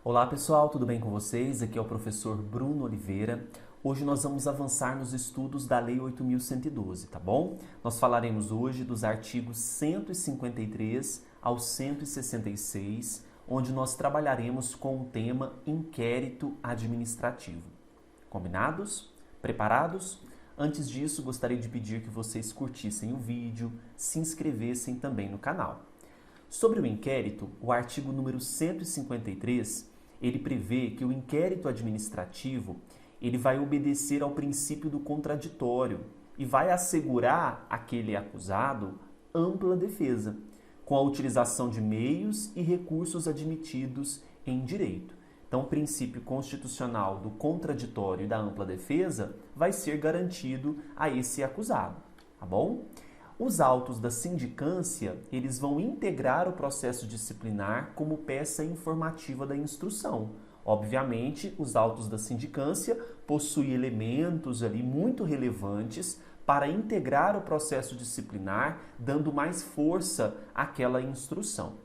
Olá pessoal, tudo bem com vocês? Aqui é o professor Bruno Oliveira. Hoje nós vamos avançar nos estudos da Lei 8.112, tá bom? Nós falaremos hoje dos artigos 153 ao 166, onde nós trabalharemos com o tema inquérito administrativo. Combinados? Preparados? Antes disso, gostaria de pedir que vocês curtissem o vídeo, se inscrevessem também no canal. Sobre o inquérito, o artigo número 153, ele prevê que o inquérito administrativo ele vai obedecer ao princípio do contraditório e vai assegurar àquele acusado ampla defesa, com a utilização de meios e recursos admitidos em direito. Então, o princípio constitucional do contraditório e da ampla defesa vai ser garantido a esse acusado, tá bom? Os autos da sindicância, eles vão integrar o processo disciplinar como peça informativa da instrução. Obviamente, os autos da sindicância possuem elementos ali muito relevantes para integrar o processo disciplinar, dando mais força àquela instrução.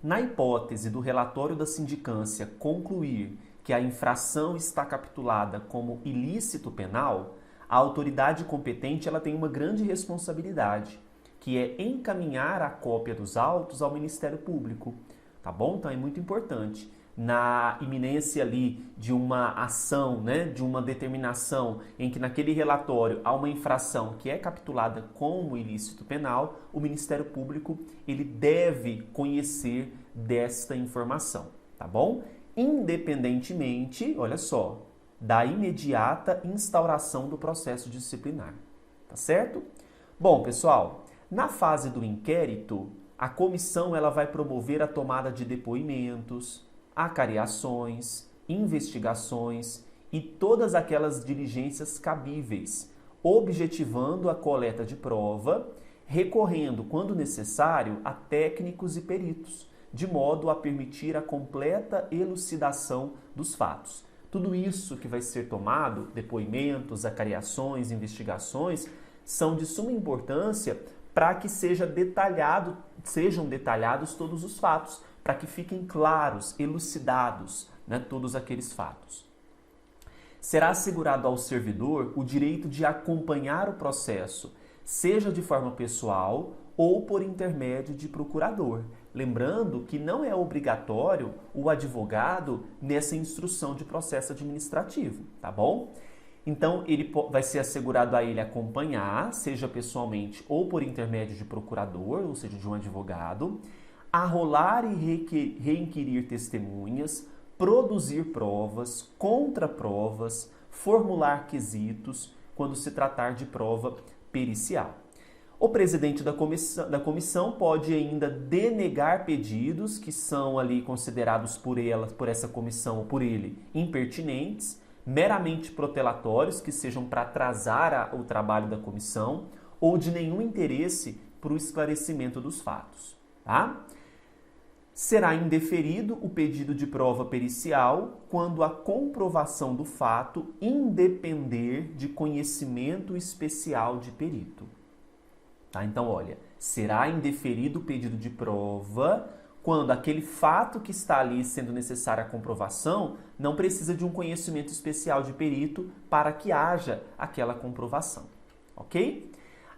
Na hipótese do relatório da sindicância concluir que a infração está capitulada como ilícito penal, a autoridade competente ela tem uma grande responsabilidade, que é encaminhar a cópia dos autos ao Ministério Público, tá bom? Então é muito importante. Na iminência ali de uma ação, né, de uma determinação em que naquele relatório há uma infração que é capitulada como ilícito penal, o Ministério Público ele deve conhecer desta informação, tá bom? Independentemente, olha só, da imediata instauração do processo disciplinar, tá certo? Bom, pessoal, na fase do inquérito, a comissão ela vai promover a tomada de depoimentos, acariações, investigações e todas aquelas diligências cabíveis, objetivando a coleta de prova, recorrendo, quando necessário, a técnicos e peritos, de modo a permitir a completa elucidação dos fatos. Tudo isso que vai ser tomado, depoimentos, acariações, investigações, são de suma importância para que sejam detalhados todos os fatos, para que fiquem claros, elucidados, né, todos aqueles fatos. Será assegurado ao servidor o direito de acompanhar o processo, seja de forma pessoal ou por intermédio de procurador. Lembrando que não é obrigatório o advogado nessa instrução de processo administrativo, tá bom? Então, ele vai ser assegurado a ele acompanhar, seja pessoalmente ou por intermédio de procurador, ou seja, de um advogado, arrolar e reinquirir testemunhas, produzir provas, contraprovas, formular quesitos, quando se tratar de prova pericial. O presidente da comissão pode ainda denegar pedidos que são ali considerados por essa comissão ou por ele impertinentes, meramente protelatórios, que sejam para atrasar o trabalho da comissão, ou de nenhum interesse para o esclarecimento dos fatos, tá? Será indeferido o pedido de prova pericial quando a comprovação do fato independer de conhecimento especial de perito. Tá? Então, olha, será indeferido o pedido de prova quando aquele fato que está ali sendo necessária a comprovação não precisa de um conhecimento especial de perito para que haja aquela comprovação, ok?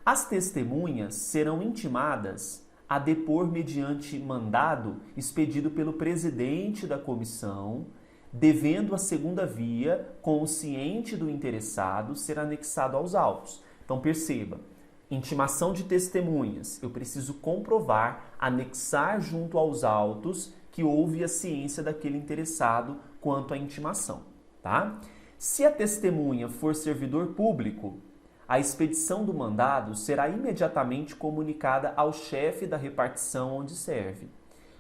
As testemunhas serão intimadas a depor mediante mandado expedido pelo presidente da comissão, devendo a segunda via, consciente do interessado, ser anexado aos autos. Então, perceba, intimação de testemunhas, eu preciso comprovar, anexar junto aos autos que houve a ciência daquele interessado quanto à intimação, tá? Se a testemunha for servidor público, a expedição do mandado será imediatamente comunicada ao chefe da repartição onde serve,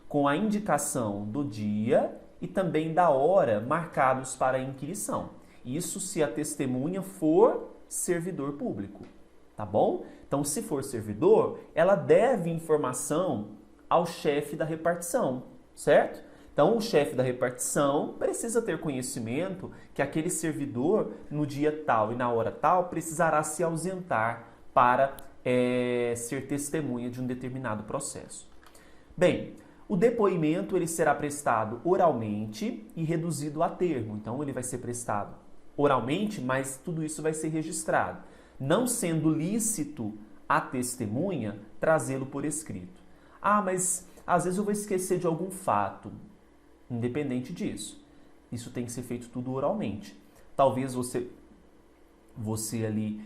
com a indicação do dia e também da hora marcados para a inquirição. Isso se a testemunha for servidor público, tá bom? Então, se for servidor, ela deve informação ao chefe da repartição, certo? Então, o chefe da repartição precisa ter conhecimento que aquele servidor, no dia tal e na hora tal, precisará se ausentar para ser testemunha de um determinado processo. Bem, O depoimento ele será prestado oralmente e reduzido a termo. Então, ele vai ser prestado oralmente, mas tudo isso vai ser registrado. Não sendo lícito a testemunha trazê-lo por escrito. Ah, mas às vezes eu vou esquecer de algum fato. Independente disso. Isso tem que ser feito tudo oralmente. Talvez você ali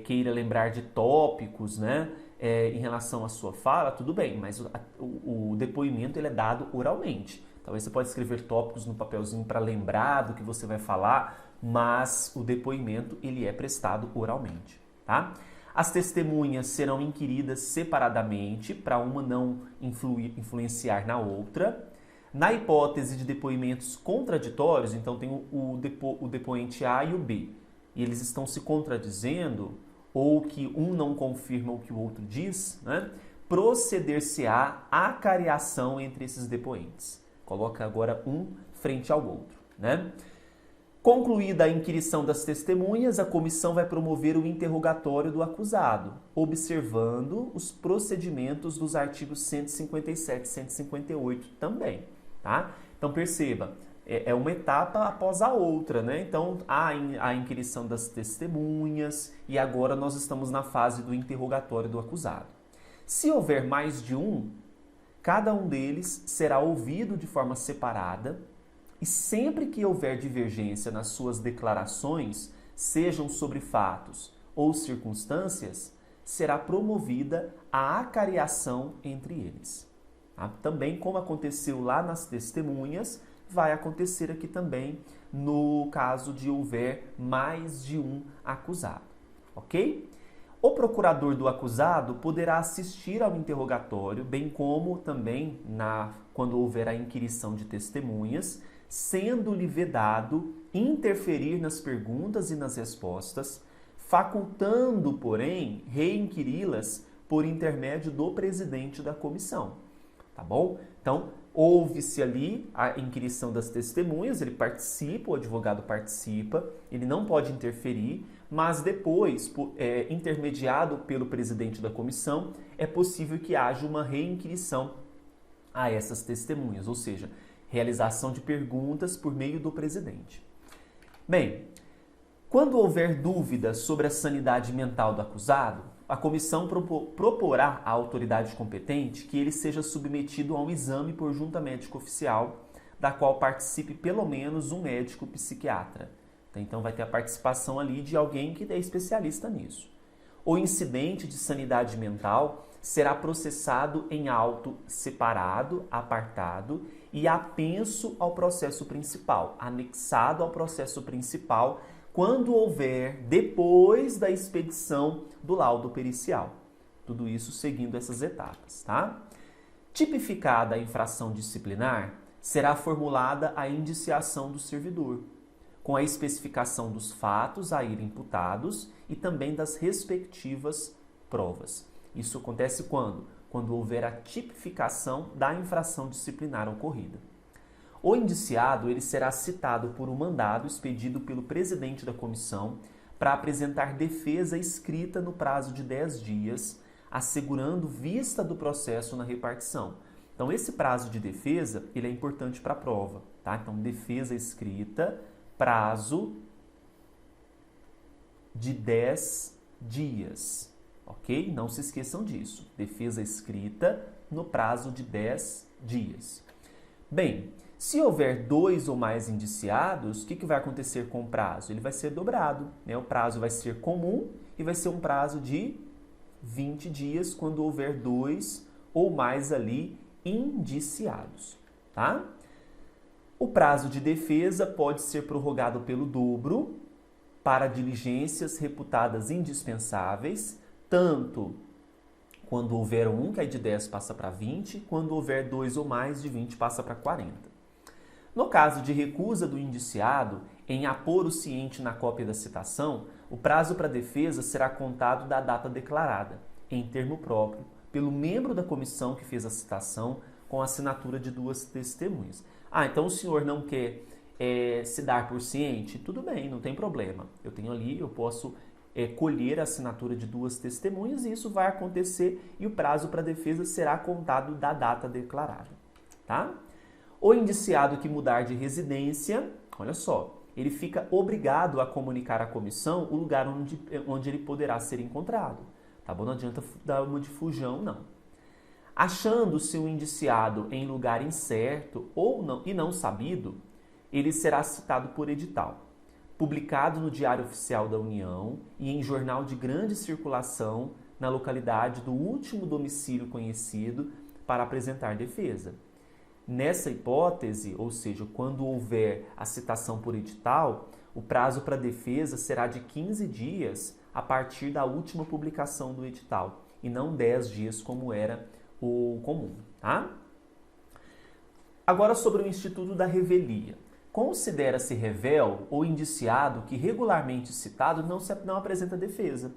queira lembrar de tópicos, né? Em relação à sua fala, tudo bem, mas o depoimento ele é dado oralmente. Talvez você pode escrever tópicos no papelzinho para lembrar do que você vai falar, mas o depoimento ele é prestado oralmente, tá? As testemunhas serão inquiridas separadamente para uma não influenciar na outra. Na hipótese de depoimentos contraditórios, então tem o depoente A e o B, e eles estão se contradizendo, ou que um não confirma o que o outro diz, né? Proceder-se-á a cariação entre esses depoentes. Coloca agora um frente ao outro, né? Concluída a inquirição das testemunhas, a comissão vai promover o interrogatório do acusado, observando os procedimentos dos artigos 157 e 158 também, tá? Então perceba, é uma etapa após a outra, né? Então há a inquirição das testemunhas e agora nós estamos na fase do interrogatório do acusado. Se houver mais de um, cada um deles será ouvido de forma separada. E sempre que houver divergência nas suas declarações, sejam sobre fatos ou circunstâncias, será promovida a acariação entre eles. Tá? Também, como aconteceu lá nas testemunhas, vai acontecer aqui também no caso de houver mais de um acusado. Ok? O procurador do acusado poderá assistir ao interrogatório, bem como também quando houver a inquirição de testemunhas, sendo-lhe vedado interferir nas perguntas e nas respostas, facultando, porém, reinquiri-las por intermédio do presidente da comissão. Tá bom? Então, houve-se ali a inquirição das testemunhas, ele participa, o advogado participa, ele não pode interferir, mas depois, intermediado pelo presidente da comissão, é possível que haja uma reinquirição a essas testemunhas, ou seja, realização de perguntas por meio do presidente. Bem, quando houver dúvidas sobre a sanidade mental do acusado, a comissão proporá à autoridade competente que ele seja submetido a um exame por junta médica oficial, da qual participe pelo menos um médico psiquiatra. Então vai ter a participação ali de alguém que é especialista nisso. O incidente de sanidade mental será processado em auto separado, apartado e apenso ao processo principal, anexado ao processo principal, quando houver depois da expedição do laudo pericial. Tudo isso seguindo essas etapas, tá? Tipificada a infração disciplinar, será formulada a indiciação do servidor, com a especificação dos fatos a irem imputados e também das respectivas provas. Isso acontece quando? Quando houver a tipificação da infração disciplinar ocorrida. O indiciado ele será citado por um mandado expedido pelo presidente da comissão para apresentar defesa escrita no prazo de 10 dias, assegurando vista do processo na repartição. Então, esse prazo de defesa ele é importante para a prova. Tá? Então, defesa escrita, prazo de 10 dias. Ok? Não se esqueçam disso. Defesa escrita no prazo de 10 dias. Bem, se houver 2 ou mais indiciados, o que vai acontecer com o prazo? Ele vai ser dobrado, né? O prazo vai ser comum e vai ser um prazo de 20 dias quando houver 2 ou mais ali indiciados, tá? O prazo de defesa pode ser prorrogado pelo dobro para diligências reputadas indispensáveis, tanto quando houver 1, que aí de 10 passa para 20, quando houver 2 ou mais, de 20 passa para 40. No caso de recusa do indiciado em apor o ciente na cópia da citação, o prazo para defesa será contado da data declarada, em termo próprio, pelo membro da comissão que fez a citação, com a assinatura de 2 testemunhas. Ah, então o senhor não quer se dar por ciente? Tudo bem, não tem problema. Eu tenho ali, eu posso colher a assinatura de 2 testemunhas e isso vai acontecer e o prazo para defesa será contado da data declarada. tá? O indiciado que mudar de residência, olha só, ele fica obrigado a comunicar à comissão o lugar onde ele poderá ser encontrado, tá bom? Não adianta dar uma de fujão, não. Achando-se o indiciado em lugar incerto ou não sabido, ele será citado por edital, publicado no Diário Oficial da União e em jornal de grande circulação na localidade do último domicílio conhecido para apresentar defesa. Nessa hipótese, ou seja, quando houver a citação por edital, o prazo para defesa será de 15 dias a partir da última publicação do edital e não 10 dias como era o comum, tá? Agora sobre o Instituto da Revelia. Considera-se revel ou indiciado que regularmente citado não apresenta defesa.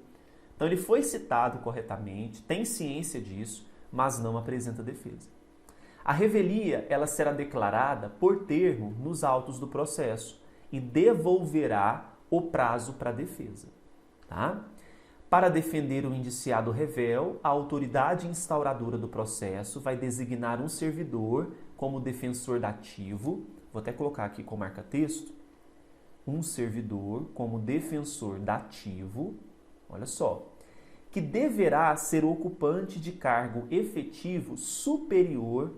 Então ele foi citado corretamente, tem ciência disso, mas não apresenta defesa. A revelia ela será declarada por termo nos autos do processo e devolverá o prazo para a defesa. Tá? Para defender o indiciado revel, a autoridade instauradora do processo vai designar um servidor como defensor dativo, vou até colocar aqui com marca-texto, um servidor como defensor dativo, olha só, que deverá ser ocupante de cargo efetivo superior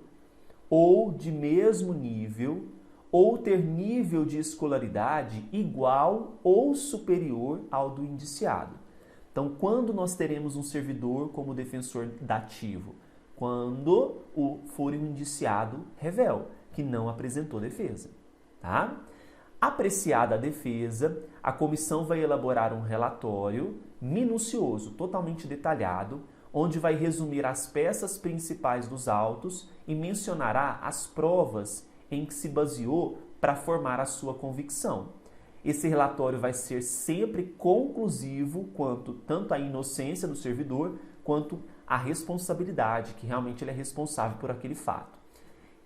ou de mesmo nível, ou ter nível de escolaridade igual ou superior ao do indiciado. Então, quando nós teremos um servidor como defensor dativo? Quando for um indiciado revel, que não apresentou defesa. Tá? Apreciada a defesa, a comissão vai elaborar um relatório minucioso, totalmente detalhado, onde vai resumir as peças principais dos autos e mencionará as provas em que se baseou para formar a sua convicção. Esse relatório vai ser sempre conclusivo quanto tanto à inocência do servidor quanto à responsabilidade, que realmente ele é responsável por aquele fato.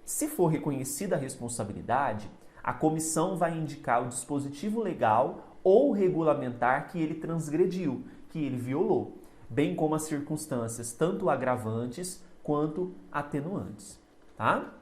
Se for reconhecida a responsabilidade, a comissão vai indicar o dispositivo legal ou regulamentar que ele transgrediu, que ele violou, bem como as circunstâncias tanto agravantes quanto atenuantes. Tá?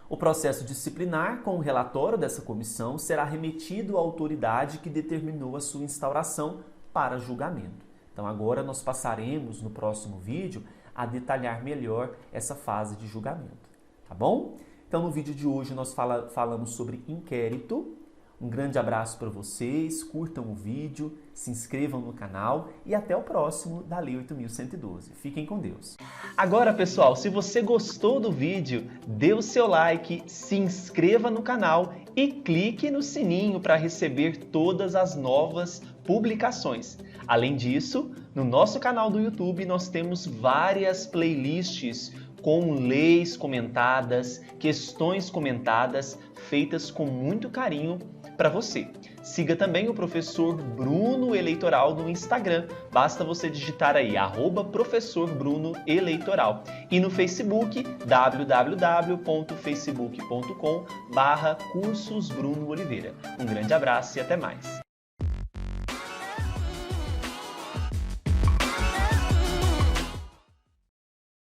O processo disciplinar, com o relatório dessa comissão, será remetido à autoridade que determinou a sua instauração para julgamento. Então agora nós passaremos no próximo vídeo a detalhar melhor essa fase de julgamento. Tá bom? Então no vídeo de hoje nós falamos sobre inquérito. Um grande abraço para vocês, curtam o vídeo, se inscrevam no canal e até o próximo da Lei 8.112. Fiquem com Deus. Agora, pessoal, se você gostou do vídeo, dê o seu like, se inscreva no canal e clique no sininho para receber todas as novas publicações. Além disso, no nosso canal do YouTube nós temos várias playlists com leis comentadas, questões comentadas, feitas com muito carinho para você. Siga também o Professor Bruno Eleitoral no Instagram. Basta você digitar aí @Professor Bruno Eleitoral. E no Facebook, www.facebook.com/Cursos Bruno Oliveira. Um grande abraço e até mais.